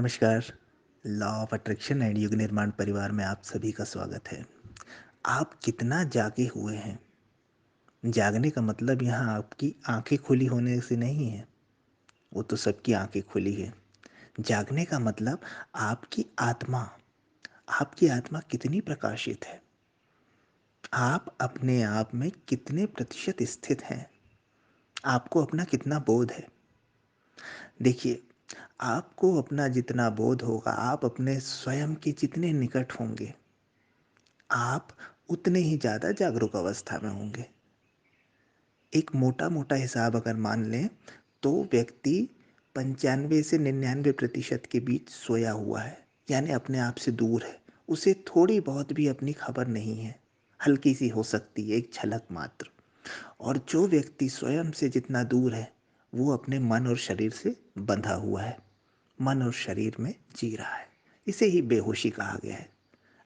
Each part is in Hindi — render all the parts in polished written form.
नमस्कार। लॉ ऑफ अट्रैक्शन एंड युग निर्माण परिवार में आप सभी का स्वागत है। आप कितना जागे हुए हैं? जागने का मतलब यहाँ आपकी आंखें खुली होने से नहीं है। वो तो सबकी आंखें खुली है। जागने का मतलब आपकी आत्मा कितनी प्रकाशित है। आप अपने आप में कितने प्रतिशत स्थित हैं। आपको अपना कितना बोध है। देखिए, आपको अपना जितना बोध होगा, आप अपने स्वयं के जितने निकट होंगे, आप उतने ही ज़्यादा जागरूक अवस्था में होंगे। एक मोटा-मोटा हिसाब अगर मान लें, तो व्यक्ति 95 से 99% के बीच सोया हुआ है, यानी अपने आप से दूर है। उसे थोड़ी बहुत भी अपनी खबर नहीं है, हल्की-सी हो सकती है, एक झलक मात्र। और जो व्यक्ति स्वयं से जितना दूर है, वो अपने मन और शरीर से बंधा हुआ है, मन और शरीर में जी रहा है। इसे ही बेहोशी कहा गया है।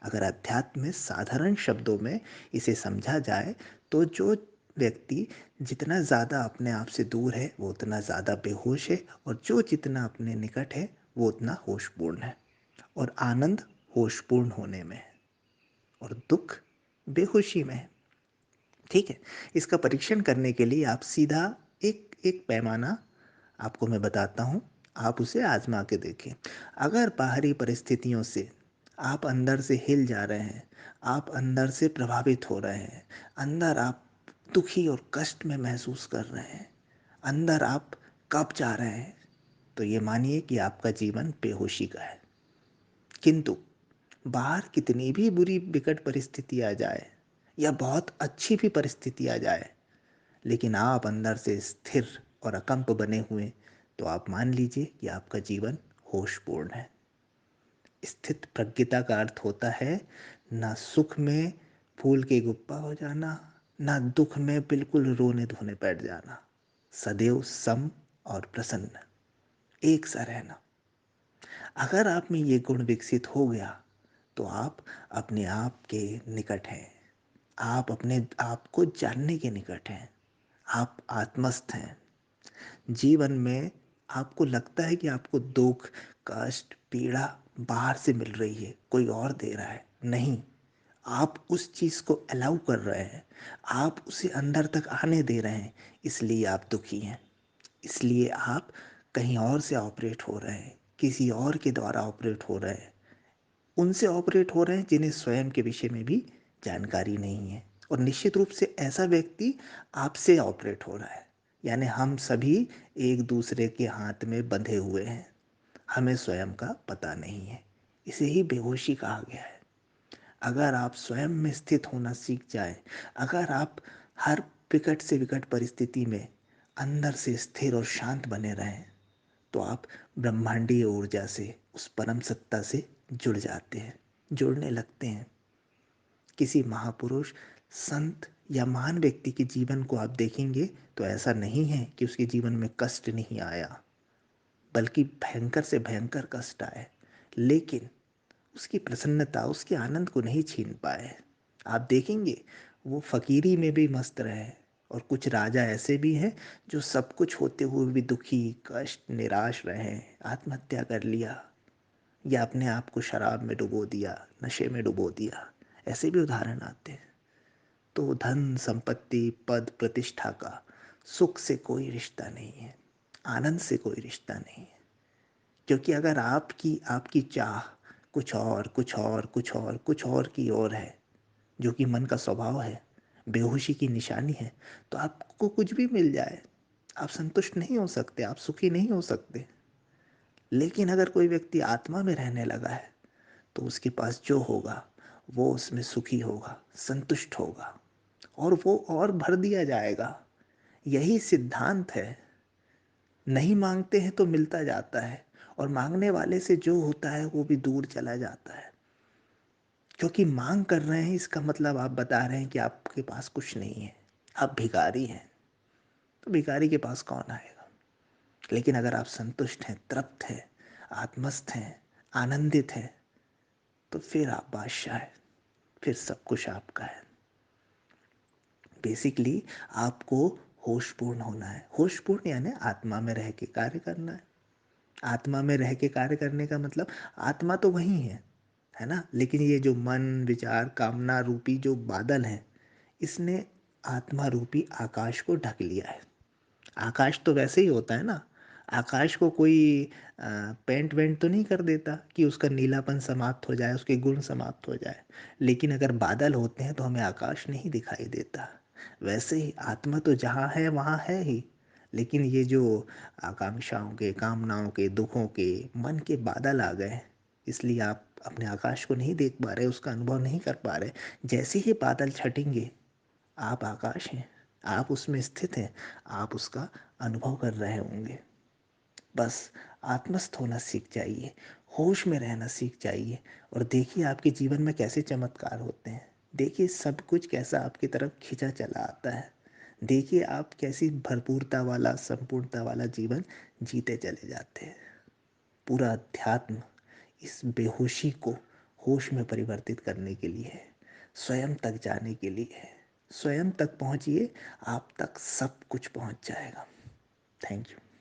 अगर अध्यात्म में साधारण शब्दों में इसे समझा जाए, तो जो व्यक्ति जितना ज़्यादा अपने आप से दूर है, वो उतना ज़्यादा बेहोश है, और जो जितना अपने निकट है, वो उतना होशपूर्ण है। और आनंद होशपूर्ण होने में है, और दुख बेहोशी में है। ठीक है। इसका परीक्षण करने के लिए आप सीधा एक एक पैमाना आपको मैं बताता हूँ। आप उसे आजमा के देखें। अगर बाहरी परिस्थितियों से आप अंदर से हिल जा रहे हैं, आप अंदर से प्रभावित हो रहे हैं, अंदर आप दुखी और कष्ट में महसूस कर रहे हैं, अंदर आप कब जा रहे हैं, तो ये मानिए कि आपका जीवन बेहोशी का है। किंतु बाहर कितनी भी बुरी विकट परिस्थिति आ जाए, या बहुत अच्छी भी परिस्थिति आ जाए, लेकिन आप अंदर से स्थिर और अकंप बने हुए, तो आप मान लीजिए कि आपका जीवन होशपूर्ण है। स्थित प्रज्ञता का अर्थ होता है ना सुख में फूल के गुप्पा हो जाना, ना दुख में बिल्कुल रोने धोने बैठ जाना। सदैव सम और प्रसन्न, एक सा रहना। अगर आप में ये गुण विकसित हो गया, तो आप अपने आप के निकट हैं। आप अपने आप को जानने के निकट हैं। आप आत्मस्थ हैं। जीवन में आपको लगता है कि आपको दुख, कष्ट, पीड़ा बाहर से मिल रही है, कोई और दे रहा है। नहीं, आप उस चीज़ को अलाउ कर रहे हैं, आप उसे अंदर तक आने दे रहे हैं, इसलिए आप दुखी हैं। इसलिए आप कहीं और से ऑपरेट हो रहे हैं, किसी और के द्वारा ऑपरेट हो रहे हैं। उनसे ऑपरेट हो रहे हैं जिन्हें स्वयं के विषय में भी जानकारी नहीं है। और निश्चित रूप से ऐसा व्यक्ति आपसे ऑपरेट हो रहा है। यानी हम सभी एक दूसरे के हाथ में बंधे हुए हैं, हमें स्वयं का पता नहीं है। इसे ही बेहोशी कहा गया है। अगर आप स्वयं में स्थित होना सीख जाएं, अगर आप हर विकट से विकट परिस्थिति में अंदर से स्थिर और शांत बने रहें, तो आप ब्रह्मांडीय ऊर्जा से, उस परम सत्ता से जुड़ जाते हैं, जुड़ने लगते हैं। किसी महापुरुष, संत या महान व्यक्ति के जीवन को आप देखेंगे, तो ऐसा नहीं है कि उसके जीवन में कष्ट नहीं आया, बल्कि भयंकर से भयंकर कष्ट आए, लेकिन उसकी प्रसन्नता, उसके आनंद को नहीं छीन पाए। आप देखेंगे वो फकीरी में भी मस्त रहे। और कुछ राजा ऐसे भी हैं जो सब कुछ होते हुए भी दुखी, कष्ट, निराश रहे, आत्महत्या कर लिया, या अपने आप को शराब में डुबो दिया, नशे में डुबो दिया। ऐसे भी उदाहरण आते हैं। तो धन, संपत्ति, पद, प्रतिष्ठा का सुख से कोई रिश्ता नहीं है, आनंद से कोई रिश्ता नहीं है। क्योंकि अगर आपकी आपकी चाह कुछ और, कुछ और, कुछ और, कुछ और की ओर है, जो कि मन का स्वभाव है, बेहोशी की निशानी है, तो आपको कुछ भी मिल जाए, आप संतुष्ट नहीं हो सकते, आप सुखी नहीं हो सकते। लेकिन अगर कोई व्यक्ति आत्मा में रहने लगा है, तो उसके पास जो होगा, वो उसमें सुखी होगा, संतुष्ट होगा, और वो और भर दिया जाएगा। यही सिद्धांत है। नहीं मांगते हैं तो मिलता जाता है, और मांगने वाले से जो होता है वो भी दूर चला जाता है। क्योंकि मांग कर रहे हैं, इसका मतलब आप बता रहे हैं कि आपके पास कुछ नहीं है, आप भिखारी हैं। तो भिखारी के पास कौन आएगा? लेकिन अगर आप संतुष्ट हैं, तृप्त हैं, आत्मस्थ हैं, आनंदित हैं, तो फिर आप बादशाह हैं, फिर सब कुछ आपका है। बेसिकली आपको होशपूर्ण होना है। होशपूर्ण यानी आत्मा में रह के कार्य करना है। आत्मा में रह के कार्य करने का मतलब आत्मा तो वही है ना? लेकिन ये जो मन, विचार, कामना रूपी जो बादल है, इसने आत्मा रूपी आकाश को ढक लिया है। आकाश तो वैसे ही होता है ना। आकाश को कोई पेंट वेंट तो नहीं कर देता कि उसका नीलापन समाप्त हो जाए, उसके गुण समाप्त हो जाए। लेकिन अगर बादल होते हैं तो हमें आकाश नहीं दिखाई देता। वैसे ही आत्मा तो जहाँ है वहाँ है ही। लेकिन ये जो आकांक्षाओं के, कामनाओं के, दुखों के, मन के बादल आ गए, इसलिए आप अपने आकाश को नहीं देख पा रहे, उसका अनुभव नहीं कर पा रहे। जैसे ही बादल छटेंगे, आप आकाश हैं, आप उसमें स्थित हैं, आप उसका अनुभव कर रहे होंगे। बस आत्मस्थ होना सीख जाइए, होश में रहना सीख जाइए, और देखिए आपके जीवन में कैसे चमत्कार होते हैं। देखिए सब कुछ कैसा आपकी तरफ खिंचा चला आता है। देखिए आप कैसी भरपूरता वाला, संपूर्णता वाला जीवन जीते चले जाते हैं। पूरा अध्यात्म इस बेहोशी को होश में परिवर्तित करने के लिए है, स्वयं तक जाने के लिए है। स्वयं तक पहुंचिए, आप तक सब कुछ पहुंच जाएगा। Thank you.